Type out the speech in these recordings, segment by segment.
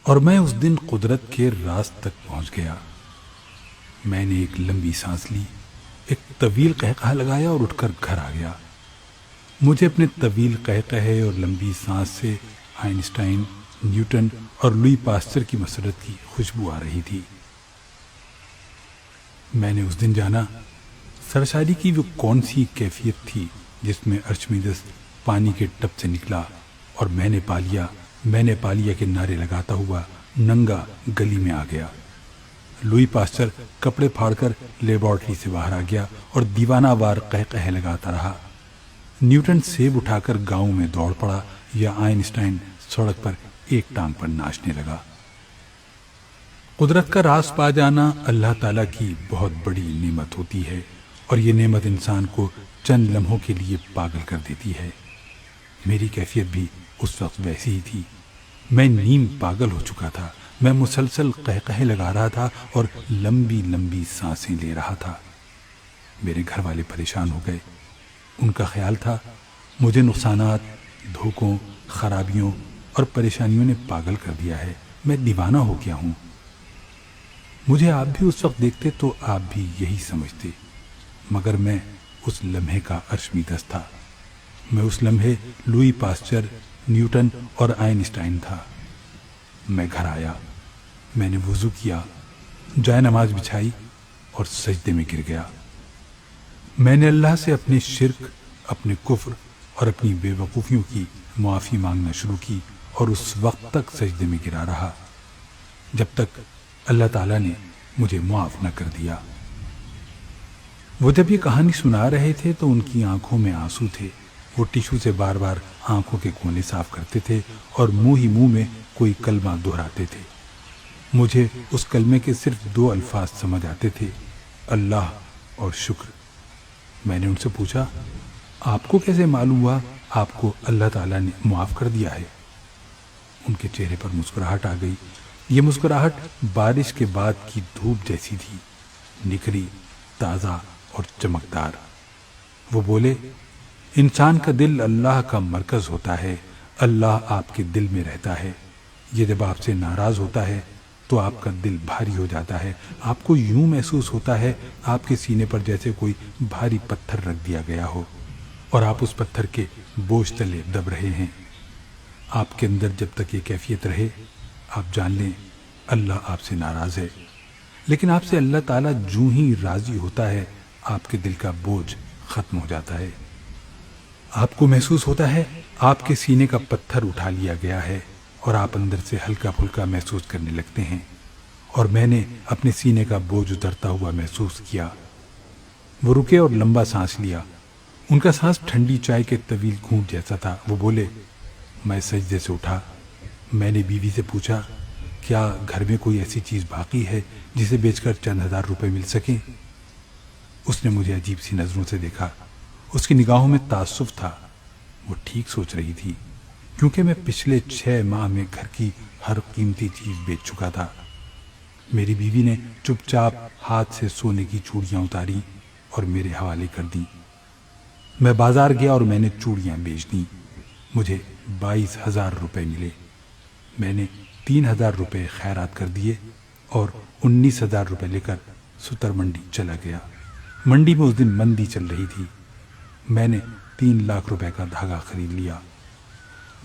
اور میں اس دن قدرت کے راز تک پہنچ گیا۔ میں نے ایک لمبی سانس لی، ایک طویل قہقہہ لگایا اور اٹھ کر گھر آ گیا۔ مجھے اپنے طویل قہقہے اور لمبی سانس سے آئنسٹائن، نیوٹن اور لوئی پاسچر کی مسرت کی خوشبو آ رہی تھی۔ میں نے اس دن جانا سرشاری کی وہ کون سی کیفیت تھی جس میں ارشمیدس پانی کے ٹب سے نکلا اور میں نے پا لیا کے نعرے لگاتا ہوا ننگا گلی میں آ گیا۔ لوئی پاسچر کپڑے پھاڑ کر لیبارٹری سے باہر آ گیا اور دیوانہ وار قہقہے لگاتا رہا۔ نیوٹن سیب اٹھا کر گاؤں میں دوڑ پڑا یا آئنسٹائن سڑک پر ایک ٹانگ پر ناچنے لگا۔ قدرت کا راز پا جانا اللہ تعالیٰ کی بہت بڑی نعمت ہوتی ہے، اور یہ نعمت انسان کو چند لمحوں کے لیے پاگل کر دیتی ہے۔ میری کیفیت بھی اس وقت ویسی ہی تھی۔ میں نیم پاگل ہو چکا تھا۔ میں مسلسل قہقہے لگا رہا تھا اور لمبی لمبی سانسیں لے رہا تھا۔ میرے گھر والے پریشان ہو گئے۔ ان کا خیال تھا مجھے نقصانات، دھوکوں، خرابیوں اور پریشانیوں نے پاگل کر دیا ہے۔ میں دیوانہ ہو گیا ہوں۔ مجھے آپ بھی اس وقت دیکھتے تو آپ بھی یہی سمجھتے، مگر میں اس لمحے کا ارشمیدس تھا۔ میں اس لمحے لوئی پاسچر، نیوٹن اور آئنسٹائن تھا۔ میں گھر آیا، میں نے وضو کیا، جائے نماز بچھائی اور سجدے میں گر گیا۔ میں نے اللہ سے اپنے شرک، اپنے کفر اور اپنی بے وقوفیوں کی معافی مانگنا شروع کی، اور اس وقت تک سجدے میں گرا رہا جب تک اللہ تعالیٰ نے مجھے معاف نہ کر دیا۔ وہ جب یہ کہانی سنا رہے تھے تو ان کی آنکھوں میں آنسو تھے۔ وہ ٹیشو سے بار بار آنکھوں کے کونے صاف کرتے تھے اور منہ ہی منہ میں کوئی کلمہ دہراتے تھے۔ مجھے اس کلمے کے صرف 2 الفاظ سمجھ آتے تھے، اللہ اور شکر۔ میں نے ان سے پوچھا، آپ کو کیسے معلوم ہوا آپ کو اللہ تعالیٰ نے معاف کر دیا ہے؟ ان کے چہرے پر مسکراہٹ آ گئی۔ یہ مسکراہٹ بارش کے بعد کی دھوپ جیسی تھی، نکھری، تازہ اور چمکدار۔ وہ بولے، انسان کا دل اللہ کا مرکز ہوتا ہے، اللہ آپ کے دل میں رہتا ہے۔ یہ جب آپ سے ناراض ہوتا ہے تو آپ کا دل بھاری ہو جاتا ہے۔ آپ کو یوں محسوس ہوتا ہے آپ کے سینے پر جیسے کوئی بھاری پتھر رکھ دیا گیا ہو اور آپ اس پتھر کے بوجھ تلے دب رہے ہیں۔ آپ کے اندر جب تک یہ کیفیت رہے، آپ جان لیں اللہ آپ سے ناراض ہے، لیکن آپ سے اللہ تعالیٰ جو ہی راضی ہوتا ہے آپ کے دل کا بوجھ ختم ہو جاتا ہے۔ آپ کو محسوس ہوتا ہے آپ کے سینے کا پتھر اٹھا لیا گیا ہے اور آپ اندر سے ہلکا پھلکا محسوس کرنے لگتے ہیں، اور میں نے اپنے سینے کا بوجھ اترتا ہوا محسوس کیا۔ وہ رکے اور لمبا سانس لیا۔ ان کا سانس ٹھنڈی چائے کے طویل گھونٹ جیسا تھا۔ وہ بولے، میں سجدے سے اٹھا۔ میں نے بیوی سے پوچھا، کیا گھر میں کوئی ایسی چیز باقی ہے جسے بیچ کر چند ہزار روپے مل سکیں؟ اس نے مجھے عجیب سی نظروں سے دیکھا۔ اس کی نگاہوں میں تعصب تھا۔ وہ ٹھیک سوچ رہی تھی، کیونکہ میں پچھلے 6 ماہ میں گھر کی ہر قیمتی چیز بیچ چکا تھا۔ میری بیوی نے چپ چاپ ہاتھ سے سونے کی چوڑیاں اتاری اور میرے حوالے کر دیں۔ میں بازار گیا اور میں نے چوڑیاں بیچ دیں۔ مجھے 22,000 روپے ملے۔ میں نے 3,000 روپے خیرات کر دیے اور 19,000 روپے لے کر ستر منڈی چلا گیا۔ منڈی میں اس دن مندی چل رہی تھی۔ میں نے 3 لاکھ روپے کا دھاگا خرید لیا۔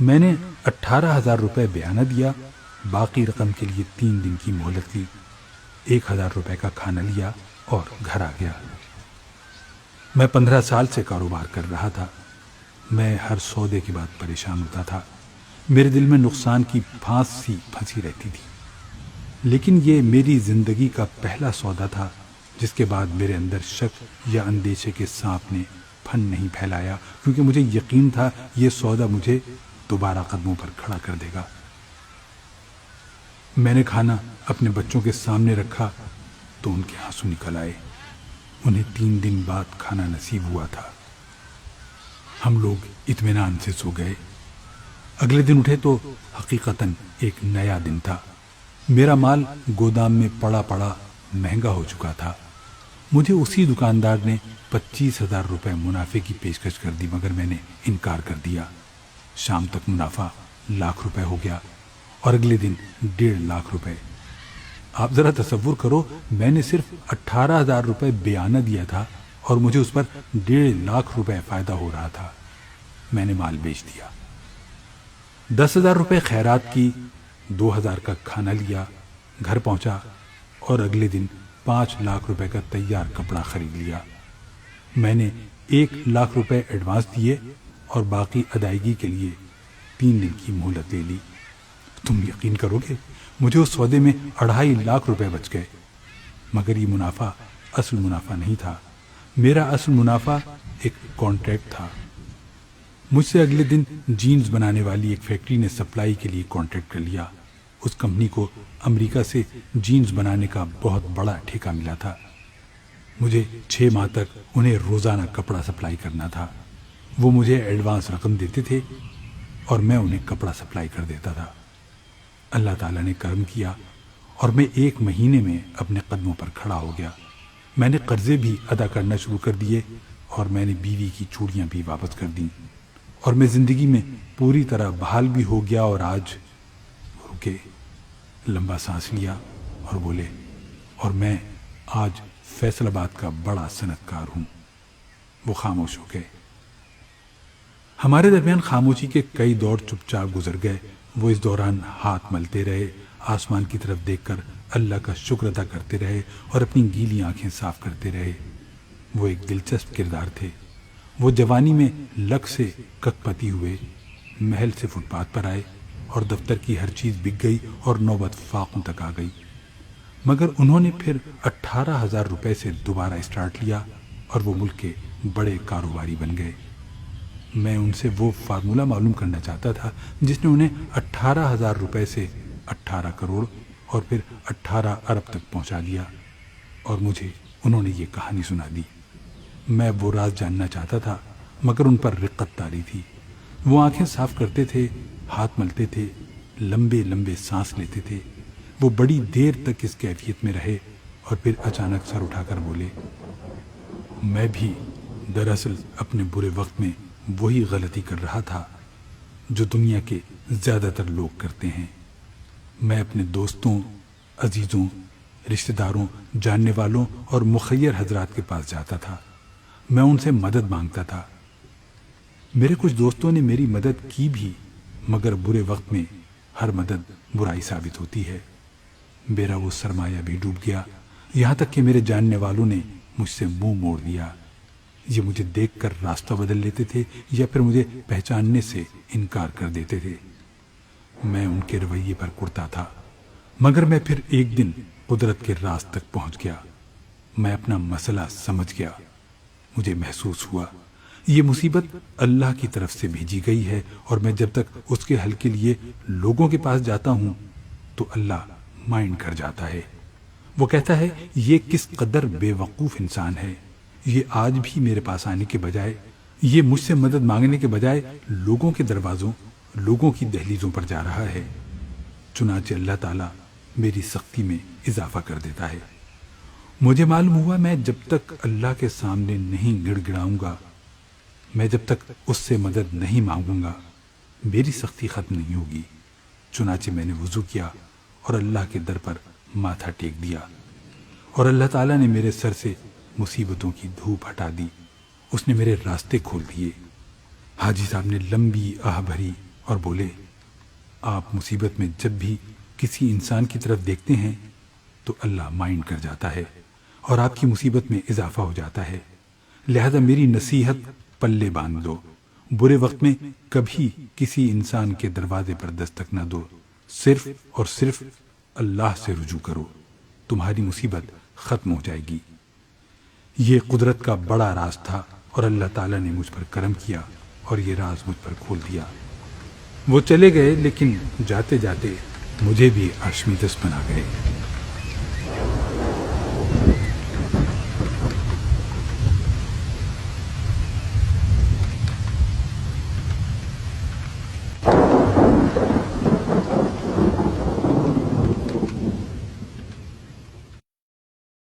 میں نے 18,000 روپے بیانہ دیا، باقی رقم کے لیے 3 دن کی مہلت لی، 1,000 روپے کا کھانا لیا اور گھر آ گیا۔ میں 15 سال سے کاروبار کر رہا تھا۔ میں ہر سودے کے بعد پریشان ہوتا تھا۔ میرے دل میں نقصان کی پھانس سی پھنسی رہتی تھی، لیکن یہ میری زندگی کا پہلا سودا تھا جس کے بعد میرے اندر شک یا اندیشے کے سانپ نے پھن نہیں پھیلایا، کیونکہ مجھے یقین تھا یہ سودا مجھے دوبارہ قدموں پر کھڑا کر دے گا۔ میں نے کھانا اپنے بچوں کے سامنے رکھا تو ان کے آنسو نکل آئے۔ انہیں 3 دن بعد کھانا نصیب ہوا تھا۔ ہم لوگ اطمینان سے سو گئے۔ اگلے دن اٹھے تو حقیقتاً ایک نیا دن تھا۔ میرا مال گودام میں پڑا پڑا مہنگا ہو چکا تھا۔ مجھے اسی دکاندار نے 25,000 روپے منافع کی پیشکش کر دی، مگر میں نے انکار کر دیا۔ شام تک منافع 1,00,000 روپے ہو گیا اور اگلے دن 1.5 لاکھ روپے۔ آپ ذرا تصور کرو، میں نے صرف 18,000 روپے بیانہ دیا تھا اور مجھے اس پر 1.5 لاکھ روپے فائدہ ہو رہا تھا۔ میں نے مال بیچ دیا، 10,000 روپے خیرات کی، 2,000 کا کھانا لیا، گھر پہنچا اور اگلے دن 5 لاکھ روپے کا تیار کپڑا خرید لیا۔ میں نے 1 لاکھ روپے ایڈوانس دیے اور باقی ادائیگی کے لیے 3 دن کی مہلت لے لی۔ تم یقین کرو گے، مجھے اس سودے میں 2.5 لاکھ روپے بچ گئے۔ مگر یہ منافع اصل منافع نہیں تھا، میرا اصل منافع ایک کانٹریکٹ تھا۔ مجھ سے اگلے دن جینز بنانے والی ایک فیکٹری نے سپلائی کے لیے کانٹریکٹ کر لیا۔ اس کمپنی کو امریکہ سے جینز بنانے کا بہت بڑا ٹھیکہ ملا تھا۔ مجھے 6 ماہ تک انہیں روزانہ کپڑا سپلائی کرنا تھا۔ وہ مجھے ایڈوانس رقم دیتے تھے اور میں انہیں کپڑا سپلائی کر دیتا تھا۔ اللہ تعالیٰ نے کرم کیا اور میں 1 مہینے میں اپنے قدموں پر کھڑا ہو گیا۔ میں نے قرضے بھی ادا کرنا شروع کر دیے اور میں نے بیوی کی چوڑیاں بھی واپس کر دیں اور میں زندگی میں پوری طرح بحال بھی ہو گیا۔ اور آج رکے، لمبا سانس لیا اور بولے، اور میں آج فیصل آباد کا بڑا صنعت کار ہوں۔ وہ خاموش ہو گئے۔ ہمارے درمیان خاموشی کے کئی دور چپ چاپ گزر گئے۔ وہ اس دوران ہاتھ ملتے رہے، آسمان کی طرف دیکھ کر اللہ کا شکر ادا کرتے رہے اور اپنی گیلی آنکھیں صاف کرتے رہے۔ وہ ایک دلچسپ کردار تھے۔ وہ جوانی میں لک سے کک پتی ہوئے، محل سے فٹ پاتھ پر آئے اور دفتر کی ہر چیز بک گئی اور نوبت فاقوں تک آ گئی۔ مگر انہوں نے پھر 18,000 روپے سے دوبارہ اسٹارٹ لیا اور وہ ملک کے بڑے کاروباری بن گئے۔ میں ان سے وہ فارمولہ معلوم کرنا چاہتا تھا جس نے انہیں 18,000 روپے سے 18 کروڑ اور پھر 18 ارب تک پہنچا دیا، اور مجھے انہوں نے یہ کہانی سنا دی۔ میں وہ راز جاننا چاہتا تھا مگر ان پر رقت طاری تھی۔ وہ آنکھیں صاف کرتے تھے، ہاتھ ملتے تھے، لمبے لمبے سانس لیتے تھے۔ وہ بڑی دیر تک اس کیفیت میں رہے اور پھر اچانک سر اٹھا کر بولے، میں بھی دراصل اپنے برے وقت میں وہی غلطی کر رہا تھا جو دنیا کے زیادہ تر لوگ کرتے ہیں۔ میں اپنے دوستوں، عزیزوں، رشتہ داروں، جاننے والوں اور مخیر حضرات کے پاس جاتا تھا۔ میں ان سے مدد مانگتا تھا۔ میرے کچھ دوستوں نے میری مدد کی بھی، مگر برے وقت میں ہر مدد برائی ثابت ہوتی ہے۔ میرا وہ سرمایہ بھی ڈوب گیا، یہاں تک کہ میرے جاننے والوں نے مجھ سے منہ موڑ دیا۔ یہ مجھے دیکھ کر راستہ بدل لیتے تھے یا پھر مجھے پہچاننے سے انکار کر دیتے تھے۔ میں ان کے رویے پر کڑتا تھا، مگر میں پھر ایک دن قدرت کے راز تک پہنچ گیا۔ میں اپنا مسئلہ سمجھ گیا۔ مجھے محسوس ہوا یہ مصیبت اللہ کی طرف سے بھیجی گئی ہے، اور میں جب تک اس کے حل کے لیے لوگوں کے پاس جاتا ہوں تو اللہ مائنڈ کر جاتا ہے۔ وہ کہتا ہے، یہ کس قدر بے وقوف انسان ہے، یہ آج بھی میرے پاس آنے کے بجائے، یہ مجھ سے مدد مانگنے کے بجائے لوگوں کے دروازوں، لوگوں کی دہلیزوں پر جا رہا ہے۔ چنانچہ اللہ تعالیٰ میری سختی میں اضافہ کر دیتا ہے۔ مجھے معلوم ہوا میں جب تک اللہ کے سامنے نہیں گڑ گڑاؤں گا، میں جب تک اس سے مدد نہیں مانگوں گا، میری سختی ختم نہیں ہوگی۔ چنانچہ میں نے وضو کیا اور اللہ کے در پر ماتھا ٹیک دیا، اور اللہ تعالیٰ نے میرے سر سے مصیبتوں کی دھوپ ہٹا دی۔ اس نے میرے راستے کھول دیے۔ حاجی صاحب نے لمبی آہ بھری اور بولے، آپ مصیبت میں جب بھی کسی انسان کی طرف دیکھتے ہیں تو اللہ مائنڈ کر جاتا ہے اور آپ کی مصیبت میں اضافہ ہو جاتا ہے۔ لہذا میری نصیحت پلے باندھ دو، برے وقت میں کبھی کسی انسان کے دروازے پر دستک نہ دو، صرف اور صرف اللہ سے رجوع کرو، تمہاری مصیبت ختم ہو جائے گی۔ یہ قدرت کا بڑا راز تھا اور اللہ تعالیٰ نے مجھ پر کرم کیا اور یہ راز مجھ پر کھول دیا۔ وہ چلے گئے، لیکن جاتے جاتے مجھے بھی ارشمیدس بنا گئے۔